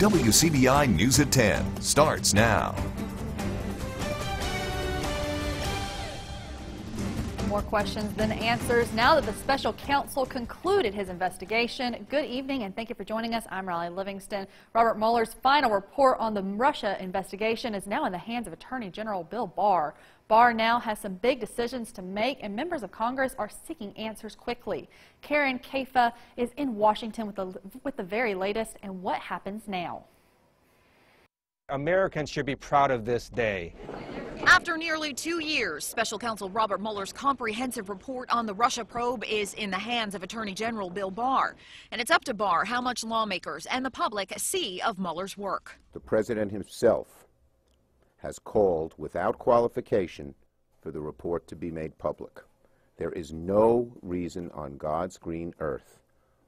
WCBI News at 10 starts now. More questions than answers now that the special counsel concluded his investigation. Good evening and thank you for joining us. I'm Riley Livingston. Robert Mueller's final report on the Russia investigation is now in the hands of Attorney General Bill Barr. Barr now has some big decisions to make, and members of Congress are seeking answers quickly. Karen Kaifa is in Washington with the very latest, and what happens now? Americans should be proud of this day. After nearly 2 years, Special Counsel Robert Mueller's comprehensive report on the Russia probe is in the hands of Attorney General Bill Barr. And it's up to Barr how much lawmakers and the public see of Mueller's work. The president himself has called without qualification for the report to be made public. There is no reason on God's green earth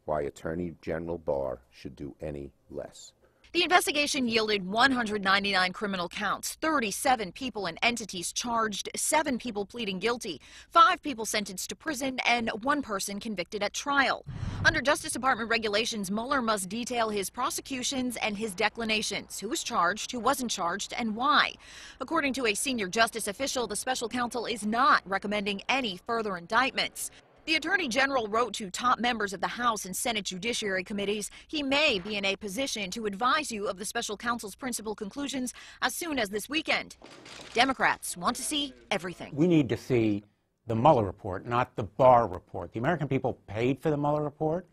why Attorney General Barr should do any less. The investigation yielded 199 criminal counts, 37 people and entities charged, 7 people pleading guilty, 5 people sentenced to prison, and 1 person convicted at trial. Under Justice Department regulations, Mueller must detail his prosecutions and his declinations, who was charged, who wasn't charged, and why. According to a senior justice official, the special counsel is not recommending any further indictments. The Attorney General wrote to top members of the House and Senate Judiciary Committees he may be in a position to advise you of the special counsel's principal conclusions as soon as this weekend. Democrats want to see everything. We need to see the Mueller report, not the Barr report. The American people paid for the Mueller report,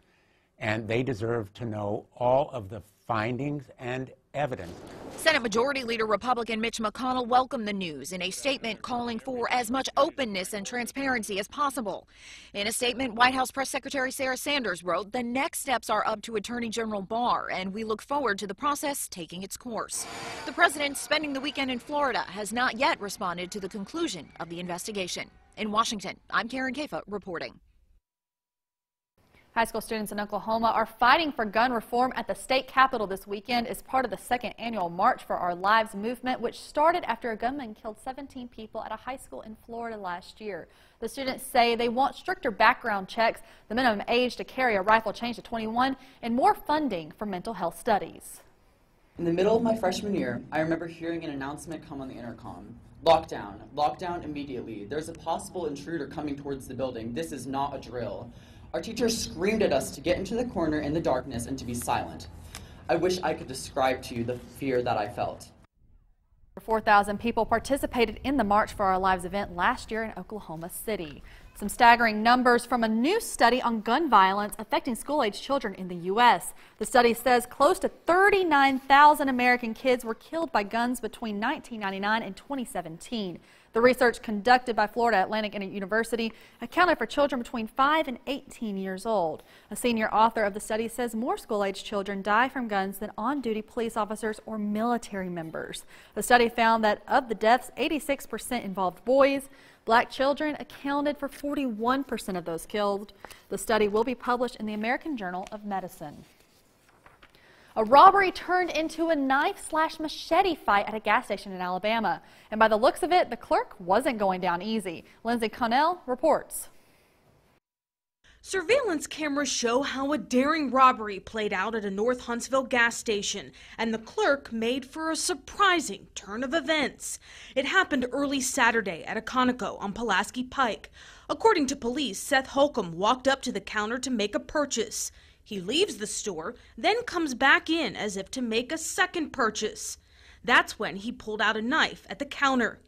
and they deserve to know all of the findings and evidence. Senate Majority Leader Republican Mitch McConnell welcomed the news in a statement calling for as much openness and transparency as possible. In a statement, White House Press Secretary Sarah Sanders wrote, "The next steps are up to Attorney General Barr, and we look forward to the process taking its course." The president, spending the weekend in Florida, has not yet responded to the conclusion of the investigation. In Washington, I'm Karen Kaifa reporting. High school students in Oklahoma are fighting for gun reform at the state capitol this weekend as part of the second annual March for Our Lives movement, which started after a gunman killed 17 people at a high school in Florida last year. The students say they want stricter background checks, the minimum age to carry a rifle changed to 21, and more funding for mental health studies. In the middle of my freshman year, I remember hearing an announcement come on the intercom. Lockdown. Lockdown immediately. There's a possible intruder coming towards the building. This is not a drill. Our teacher screamed at us to get into the corner in the darkness and to be silent. I wish I could describe to you the fear that I felt. 4,000 people participated in the March for Our Lives event last year in Oklahoma City. Some staggering numbers from a new study on gun violence affecting school-age children in the U.S. The study says close to 39,000 American kids were killed by guns between 1999 and 2017. The research conducted by Florida Atlantic University accounted for children between 5 and 18 years old. A senior author of the study says more school-age children die from guns than on-duty police officers or military members. The study found that of the deaths, 86% involved boys. Black children accounted for 41% of those killed. The study will be published in the American Journal of Medicine. A robbery turned into a knife/machete fight at a gas station in Alabama. And by the looks of it, the clerk wasn't going down easy. Lindsay Connell reports. Surveillance cameras show how a daring robbery played out at a North Huntsville gas station, and the clerk made for a surprising turn of events. It happened early Saturday at a Conoco on Pulaski Pike. According to police, Seth Holcomb walked up to the counter to make a purchase. He leaves the store, then comes back in as if to make a second purchase. That's when he pulled out a knife at the counter.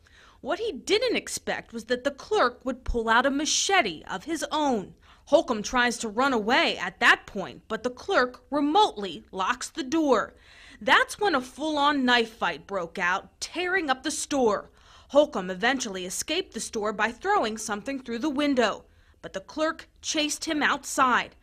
What he didn't expect was that the clerk would pull out a machete of his own. Holcomb tries to run away at that point, but the clerk remotely locks the door. That's when a full-on knife fight broke out, tearing up the store. Holcomb eventually escaped the store by throwing something through the window, but the clerk chased him outside.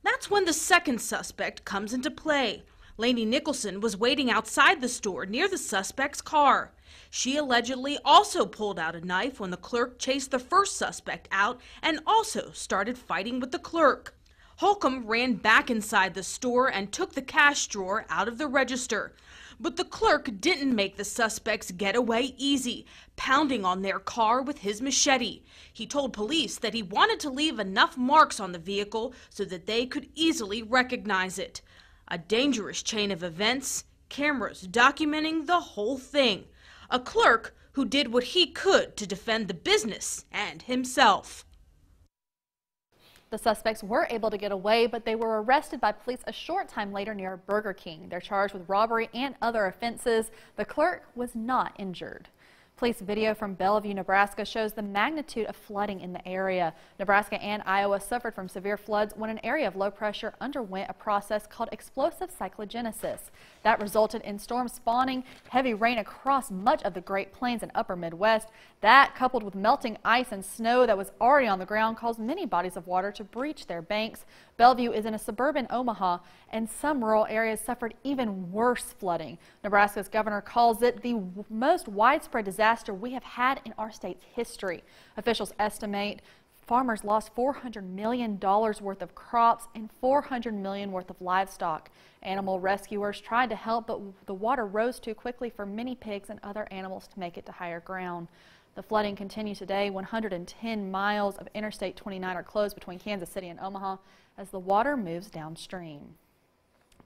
That's when the second suspect comes into play. Lainey Nicholson was waiting outside the store near the suspect's car. She allegedly also pulled out a knife when the clerk chased the first suspect out and also started fighting with the clerk. Holcomb ran back inside the store and took the cash drawer out of the register. But the clerk didn't make the suspects get away easy, pounding on their car with his machete. He told police that he wanted to leave enough marks on the vehicle so that they could easily recognize it. A dangerous chain of events cameras documenting the whole thing. A clerk who did what he could to defend the business and himself. The suspects were able to get away, but they were arrested by police a short time later near Burger King. They're charged with robbery and other offenses. The clerk was not injured. Police video from Bellevue, Nebraska shows the magnitude of flooding in the area. Nebraska and Iowa suffered from severe floods when an area of low pressure underwent a process called explosive cyclogenesis. That resulted in storms spawning heavy rain across much of the Great Plains and upper Midwest. That, coupled with melting ice and snow that was already on the ground, caused many bodies of water to breach their banks. Bellevue is in a suburban Omaha, and some rural areas suffered even worse flooding. Nebraska's governor calls it the most widespread disaster we have had in our state's history. Officials estimate farmers lost $400 million worth of crops and $400 million worth of livestock. Animal rescuers tried to help, but the water rose too quickly for many pigs and other animals to make it to higher ground. The flooding continues today. 110 miles of Interstate 29 are closed between Kansas City and Omaha as the water moves downstream.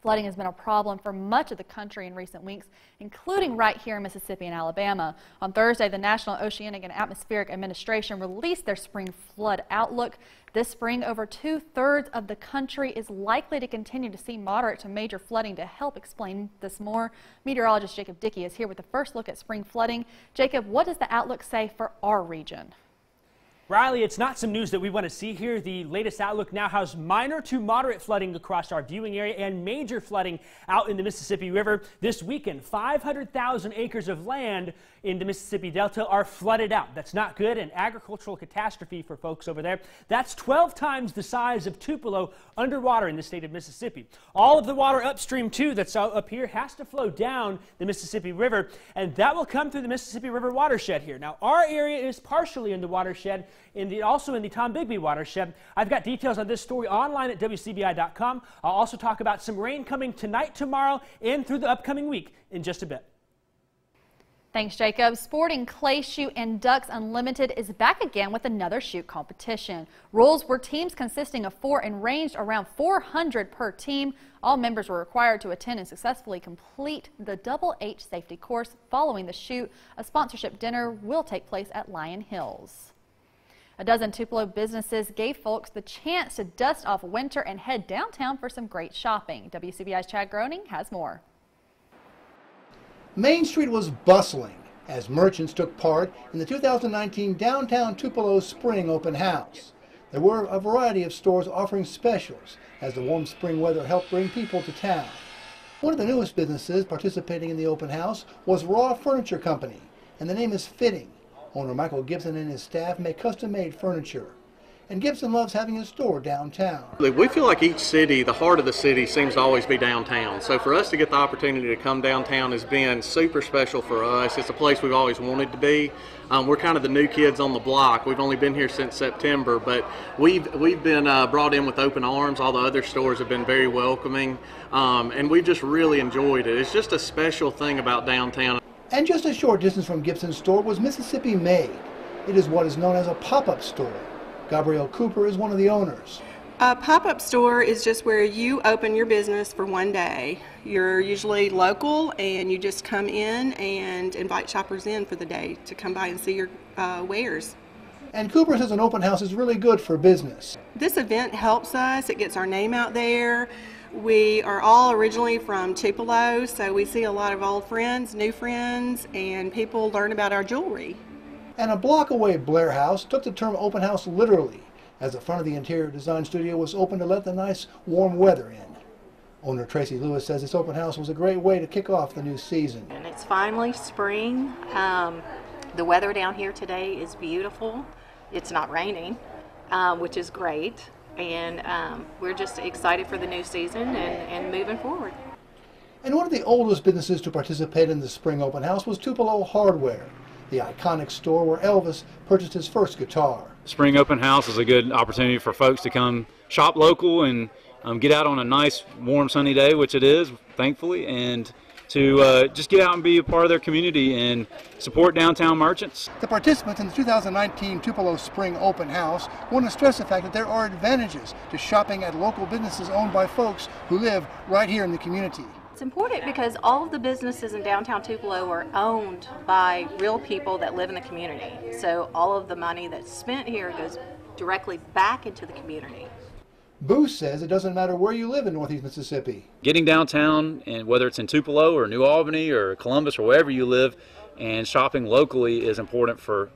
Flooding has been a problem for much of the country in recent weeks, including right here in Mississippi and Alabama. On Thursday, the National Oceanic and Atmospheric Administration released their spring flood outlook. This spring, over 2/3 of the country is likely to continue to see moderate to major flooding. To help explain this more, meteorologist Jacob Dickey is here with the first look at spring flooding. Jacob, what does the outlook say for our region? Riley, it's not some news that we want to see here. The latest outlook now has minor to moderate flooding across our viewing area and major flooding out in the Mississippi River. This weekend, 500,000 acres of land in the Mississippi Delta are flooded out. That's not good, an agricultural catastrophe for folks over there. That's 12 times the size of Tupelo underwater in the state of Mississippi. All of the water upstream, too, that's up here has to flow down the Mississippi River, and that will come through the Mississippi River watershed here. Now, our area is partially in the watershed, also in the Tom Bigby watershed. I've got details on this story online at WCBI.com. I'll also talk about some rain coming tonight, tomorrow, and through the upcoming week in just a bit. Thanks, Jacob. Sporting Clay Shoot and Ducks Unlimited is back again with another shoot competition. Rules were teams consisting of 4 and ranged around 400 per team. All members were required to attend and successfully complete the Double H safety course. Following the shoot, a sponsorship dinner will take place at Lion Hills. A dozen Tupelo businesses gave folks the chance to dust off winter and head downtown for some great shopping. WCBI's Chad Groening has more. Main Street was bustling as merchants took part in the 2019 Downtown Tupelo Spring Open House. There were a variety of stores offering specials as the warm spring weather helped bring people to town. One of the newest businesses participating in the open house was Raw Furniture Company, and the name is fitting. Owner Michael Gibson and his staff make custom-made furniture. And Gibson loves having his store downtown. We feel like each city, the heart of the city, seems to always be downtown. So for us to get the opportunity to come downtown has been super special for us. It's a place we've always wanted to be. We're kind of the new kids on the block. We've only been here since September, but we've been brought in with open arms. All the other stores have been very welcoming, and we've just really enjoyed it. It's just a special thing about downtown. And just a short distance from Gibson's store was Mississippi Made. It is what is known as a pop-up store. Gabrielle Cooper is one of the owners. A pop-up store is just where you open your business for one day. You're usually local and you just come in and invite shoppers in for the day to come by and see your wares. And Cooper says an open house is really good for business. This event helps us. It gets our name out there. We are all originally from Tupelo, so we see a lot of old friends, new friends, and people learn about our jewelry. And a block away, Blair House took the term open house literally, as the front of the interior design studio was open to let the nice warm weather in. Owner Tracy Lewis says this open house was a great way to kick off the new season. And it's finally spring. The weather down here today is beautiful. It's not raining, which is great. And we're just excited for the new season and moving forward. And one of the oldest businesses to participate in the spring open house was Tupelo Hardware, the iconic store where Elvis purchased his first guitar. Spring open house is a good opportunity for folks to come shop local and get out on a nice warm sunny day, which it is, thankfully, and to just get out and be a part of their community and support downtown merchants. The participants in the 2019 Tupelo Spring Open House want to stress the fact that there are advantages to shopping at local businesses owned by folks who live right here in the community. it's important because all of the businesses in downtown Tupelo are owned by real people that live in the community. So all of the money that's spent here goes directly back into the community. Booth says it doesn't matter where you live in Northeast Mississippi. Getting downtown, and whether it's in Tupelo or New Albany or Columbus or wherever you live, and shopping locally is important for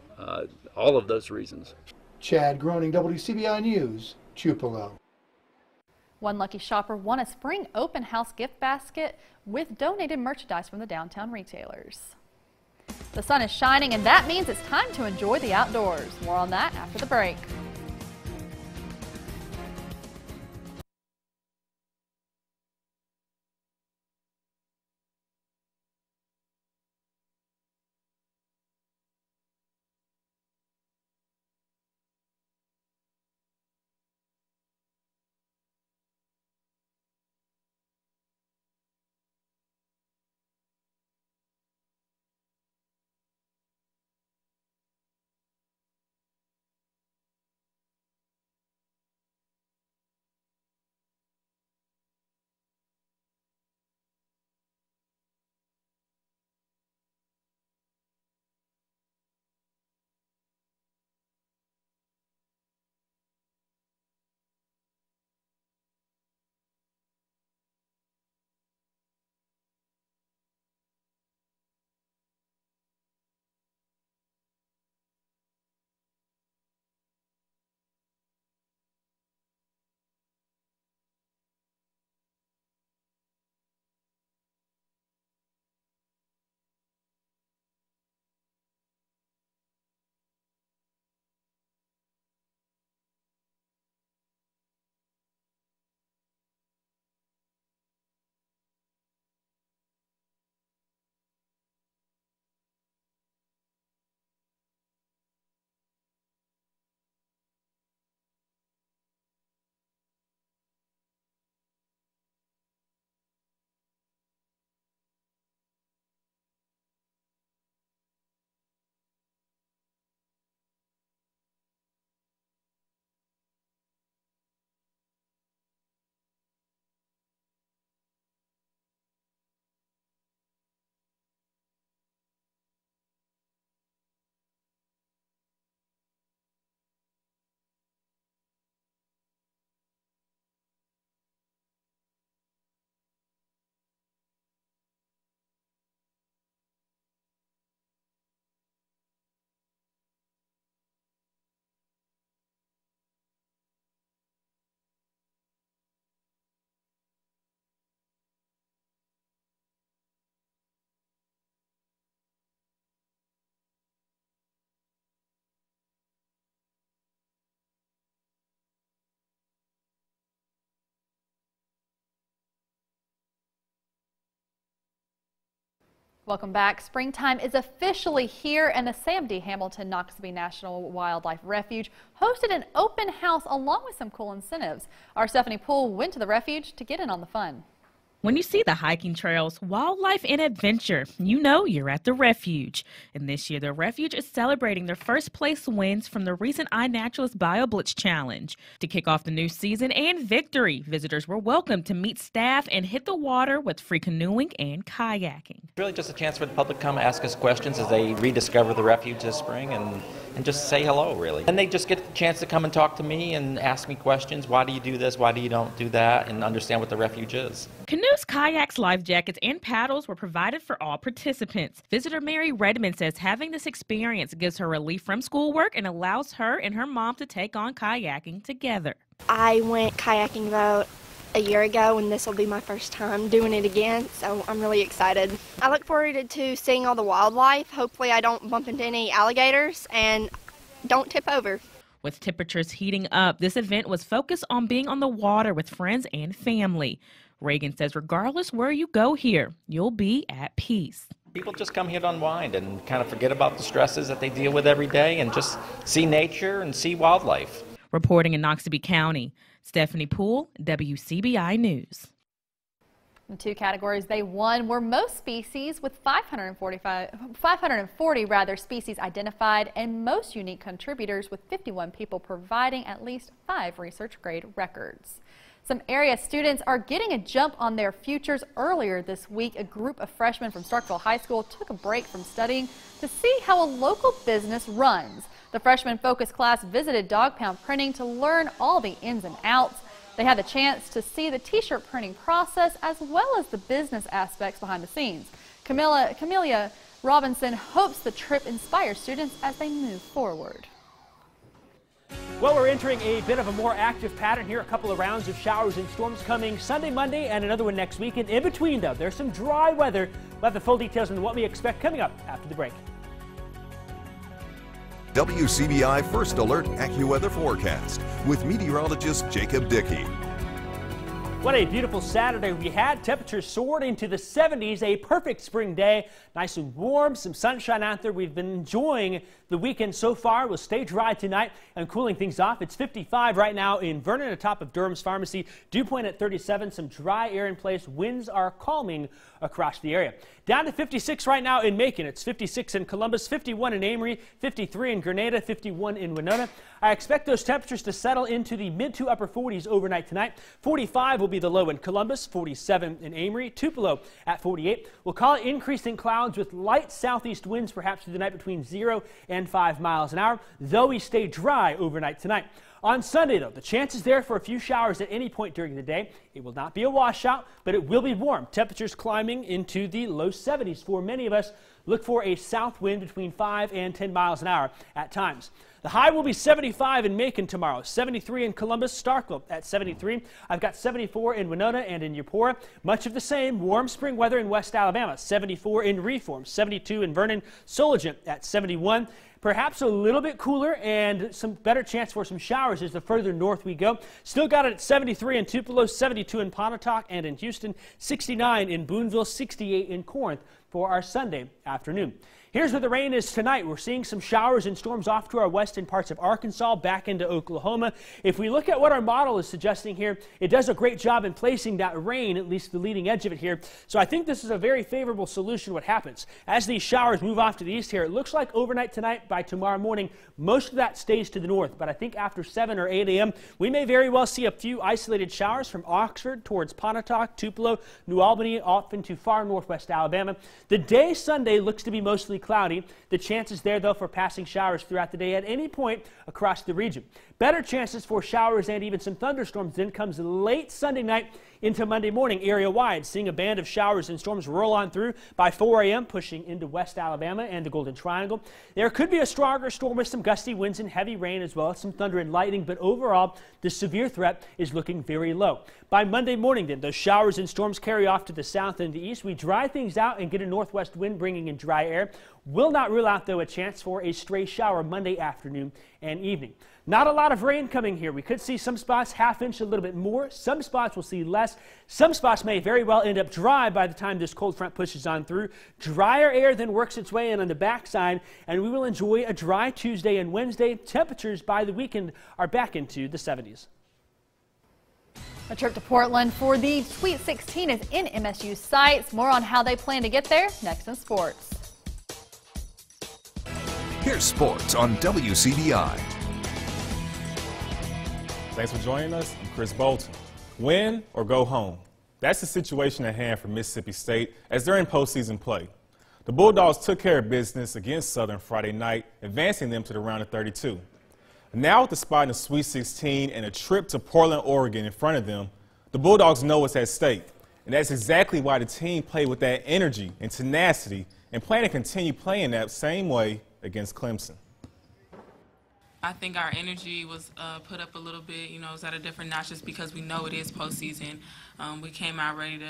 all of those reasons. Chad Groening, WCBI News, Tupelo. One lucky shopper won a spring open house gift basket with donated merchandise from the downtown retailers. The sun is shining, and that means it's time to enjoy the outdoors. More on that after the break. Welcome back. Springtime is officially here, and the Sam D. Hamilton Noxubee National Wildlife Refuge hosted an open house along with some cool incentives. Our Stephanie Poole went to the refuge to get in on the fun. When you see the hiking trails, wildlife, and adventure, you know you're at the refuge. And this year, the refuge is celebrating their first place wins from the recent iNaturalist BioBlitz Challenge. To kick off the new season and victory, visitors were welcome to meet staff and hit the water with free canoeing and kayaking. It's really just a chance for the public to come ask us questions as they rediscover the refuge this spring and just say hello, really. And they just get the chance to come and talk to me and ask me questions. Why do you do this? Why do you don't do that? And understand what the refuge is. Canoes, kayaks, life jackets, and paddles were provided for all participants. Visitor Mary Redmond says having this experience gives her relief from schoolwork and allows her and her mom to take on kayaking together. I went kayaking about a year ago, and this will be my first time doing it again, so I'm really excited. I look forward to seeing all the wildlife. Hopefully I don't bump into any alligators and don't tip over. With temperatures heating up, this event was focused on being on the water with friends and family. Reagan says regardless where you go here, you'll be at peace. People just come here to unwind and kind of forget about the stresses that they deal with every day and just see nature and see wildlife. Reporting in Noxubee County, Stephanie Poole, WCBI News. The two categories they won were most species with 540 species identified, and most unique contributors with 51 people providing at least 5 research grade records. Some area students are getting a jump on their futures. Earlier this week, a group of freshmen from Starkville High School took a break from studying to see how a local business runs. The freshman focus class visited Dog Pound Printing to learn all the ins and outs. They had the chance to see the t-shirt printing process as well as the business aspects behind the scenes. Camelia Robinson hopes the trip inspires students as they move forward. Well, we're entering a bit of a more active pattern here. A couple of rounds of showers and storms coming Sunday, Monday, and another one next week. And in between, though, there's some dry weather. We'll have the full details on what we expect coming up after the break. WCBI First Alert AccuWeather Forecast with meteorologist Jacob Dickey. What a beautiful Saturday we had. Temperatures soared into the 70s, a perfect spring day. Nice and warm, some sunshine out there. We've been enjoying the weekend so far. We'll stay dry tonight and cooling things off. It's 55 right now in Vernon atop of Durham's Pharmacy. Dew point at 37, some dry air in place. Winds are calming across the area. Down to 56 right now in Macon. It's 56 in Columbus, 51 in Amory, 53 in Grenada, 51 in Winona. I expect those temperatures to settle into the mid to upper 40s overnight tonight. 45 will be the low in Columbus, 47 in Amory, Tupelo at 48. We'll call it increasing clouds with light southeast winds perhaps through the night between 0 and 5 miles an hour, though we stay dry overnight tonight. On Sunday, though, the chance is there for a few showers at any point during the day. It will not be a washout, but it will be warm. Temperatures climbing into the low 70s for many of us. Look for a south wind between 5 and 10 miles an hour at times. The high will be 75 in Macon tomorrow, 73 in Columbus, Starkville at 73. I've got 74 in Winona and in Eupora. Much of the same warm spring weather in West Alabama, 74 in Reform, 72 in Vernon, Soligent at 71. Perhaps a little bit cooler and some better chance for some showers as the further north we go. Still got it at 73 in Tupelo, 72 in Pontotoc and in Houston, 69 in Boonville, 68 in Corinth for our Sunday afternoon. Here's where the rain is tonight. We're seeing some showers and storms off to our western parts of Arkansas, back into Oklahoma. If we look at what our model is suggesting here, it does a great job in placing that rain, at least the leading edge of it here. So I think this is a very favorable solution what happens. As these showers move off to the east here, it looks like overnight tonight, by tomorrow morning, most of that stays to the north. But I think after 7 or 8 a.m., we may very well see a few isolated showers from Oxford towards Pontotoc, Tupelo, New Albany, off into far northwest Alabama. The day Sunday looks to be mostly cloudy. The chances there, though, for passing showers throughout the day at any point across the region. Better chances for showers and even some thunderstorms then comes late Sunday night into Monday morning area-wide, seeing a band of showers and storms roll on through by 4 a.m., pushing into West Alabama and the Golden Triangle. There could be a stronger storm with some gusty winds and heavy rain as well as some thunder and lightning, but overall, the severe threat is looking very low. By Monday morning, then, those showers and storms carry off to the south and the east. We dry things out and get a northwest wind bringing in dry air. Will not rule out, though, a chance for a stray shower Monday afternoon and evening. Not a lot of rain coming here. We could see some spots half inch, a little bit more. Some spots will see less. Some spots may very well end up dry by the time this cold front pushes on through. Drier air then works its way in on the backside, and we will enjoy a dry Tuesday and Wednesday. Temperatures by the weekend are back into the 70s. A trip to Portland for the Sweet 16 is in MSU's sights. More on how they plan to get there next in sports. Here's sports on WCBI. Thanks for joining us. I'm Chris Bolton. Win or go home. That's the situation at hand for Mississippi State as they're in postseason play. The Bulldogs took care of business against Southern Friday night, advancing them to the round of 32. Now with the spot in the Sweet 16 and a trip to Portland, Oregon in front of them, the Bulldogs know what's at stake. And that's exactly why the team played with that energy and tenacity and plan to continue playing that same way against Clemson. I think our energy was put up a little bit, you know, it's at a different notch just because we know it is postseason. We came out ready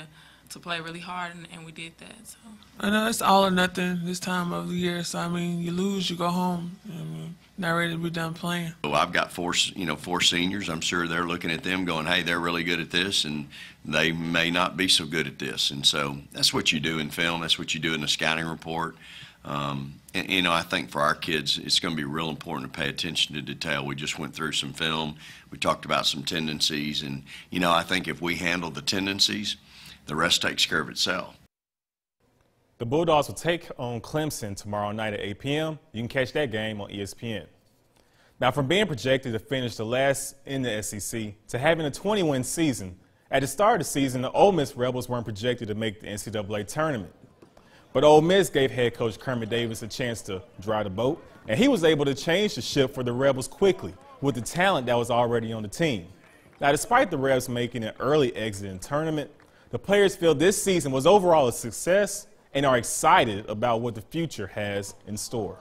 to play really hard, and we did that. So I know it's all or nothing this time of the year. So I mean, you lose, you go home. I mean, not ready to be done playing. Well, I've got four seniors. I'm sure they're looking at them going, hey, they're really good at this, and they may not be so good at this. And so that's what you do in film. That's what you do in the scouting report. And, you know, I think for our kids, it's going to be real important to pay attention to detail. We just went through some film. We talked about some tendencies. And, you know, I think if we handle the tendencies, the rest takes care of itself. The Bulldogs will take on Clemson tomorrow night at 8 p.m. You can catch that game on ESPN. Now, from being projected to finish the last in the SEC to having a 20-win season, at the start of the season, the Ole Miss Rebels weren't projected to make the NCAA tournament. But Ole Miss gave head coach Kermit Davis a chance to dry the boat, and he was able to change the ship for the Rebels quickly with the talent that was already on the team. Now, despite the Rebs making an early exit in the tournament, the players feel this season was overall a success and are excited about what the future has in store.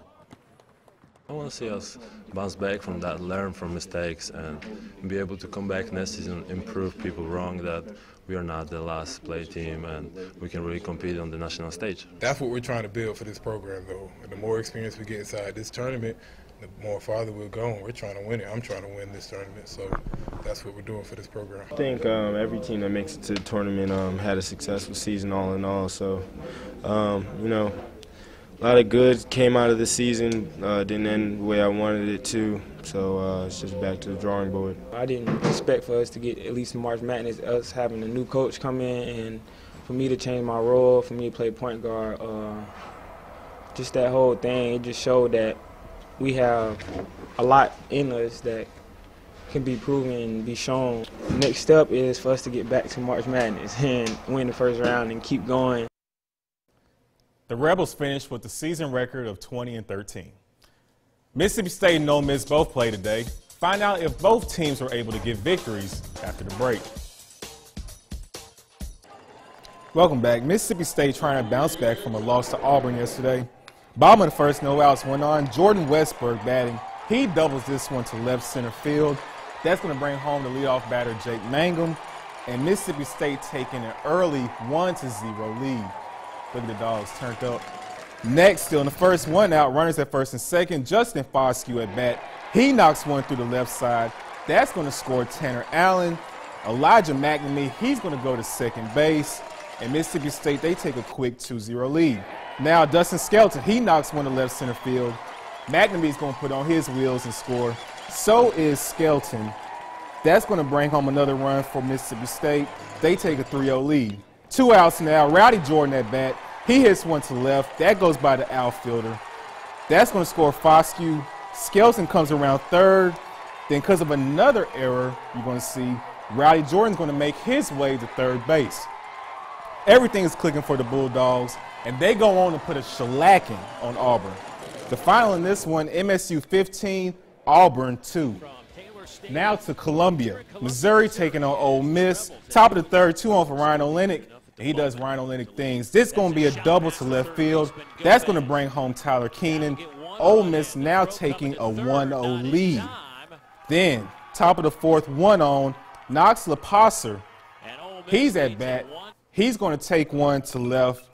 I want to see us bounce back from that, learn from mistakes, and be able to come back next season and prove people wrong that we are not the last play team and we can really compete on the national stage. That's what we're trying to build for this program, though. And the more experience we get inside this tournament, the more farther we'll go. And we're trying to win it. I'm trying to win this tournament, so that's what we're doing for this program. I think every team that makes it to the tournament had a successful season all in all. So, you know, a lot of good came out of the season. Didn't end the way I wanted it to. So it's just back to the drawing board. I didn't expect for us to get at least March Madness, us having a new coach come in, and for me to change my role, for me to play point guard. Just that whole thing, it just showed that we have a lot in us that can be proven and be shown. The next step is for us to get back to March Madness and win the first round and keep going. The Rebels finished with the season record of 20-13. Mississippi State and Ole Miss both play today. Find out if both teams were able to get victories after the break. Welcome back. Mississippi State trying to bounce back from a loss to Auburn yesterday. Bottom of the first, no outs went on. Jordan Westberg batting. He doubles this one to left center field. That's going to bring home the leadoff batter, Jake Mangum. And Mississippi State taking an early 1-0 lead. Look at the dogs turned up. Next, still in the first, one out, runners at first and second. Justin Foscue at bat. He knocks one through the left side. That's going to score Tanner Allen. Elijah McNamee, he's going to go to second base. And Mississippi State, they take a quick 2-0 lead. Now Dustin Skelton, he knocks one to left center field. McNamee's going to put on his wheels and score. So is Skelton. That's going to bring home another run for Mississippi State. They take a 3-0 lead. 2 outs now. Rowdy Jordan at bat. He hits one to left. That goes by the outfielder. That's going to score Foscue. Skelton comes around third. Then because of another error, you're going to see Rowdy Jordan's going to make his way to third base. Everything is clicking for the Bulldogs, and they go on to put a shellacking on Auburn. The final in this one, MSU 15, Auburn 2. Now to Columbia. Missouri taking on Ole Miss. Top of the third, 2-on for Ryan Olenek. He does Ryan Olenek things. This is going to be a double to left field. That's going to bring home Tyler Keenan. Ole Miss now taking a 1-0 lead. Then, top of the fourth, 1-on, Knox LaPasser. He's at bat. He's going to take one to left,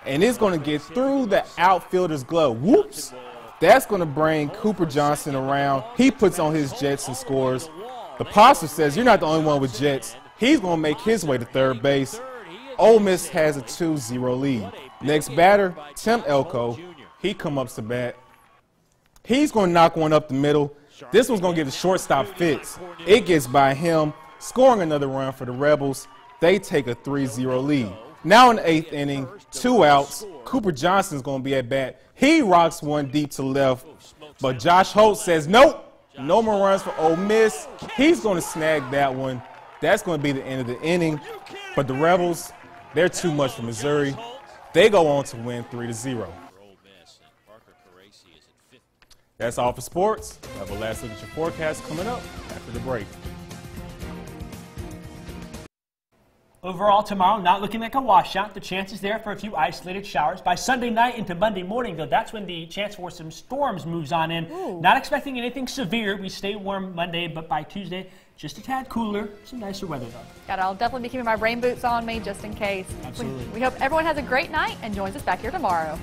and it's going to get through the outfielder's glove. Whoops. That's going to bring Cooper Johnson around. He puts on his Jets and scores. LaPasser says, you're not the only one with Jets. He's going to make his way to third base. Ole Miss has a 2-0 lead. Next batter, Tim Elko. He comes up to bat. He's going to knock one up the middle. This one's going to give the shortstop fits. It gets by him, scoring another run for the Rebels. They take a 3-0 lead. Now in the 8th inning, 2 outs. Cooper Johnson's going to be at bat. He rocks one deep to left, but Josh Holt says, nope, no more runs for Ole Miss. He's going to snag that one. That's going to be the end of the inning. But the Rebels, they're too much for Missouri. They go on to win 3-0. That's all for sports. Have a last look at your forecast coming up after the break. Overall tomorrow, not looking like a washout. The chances there for a few isolated showers. By Sunday night into Monday morning, though, that's when the chance for some storms moves on in. Ooh. Not expecting anything severe. We stay warm Monday, but by Tuesday, just a tad cooler. Some nicer weather, though. I'll definitely be keeping my rain boots on me just in case. Absolutely. We hope everyone has a great night and joins us back here tomorrow.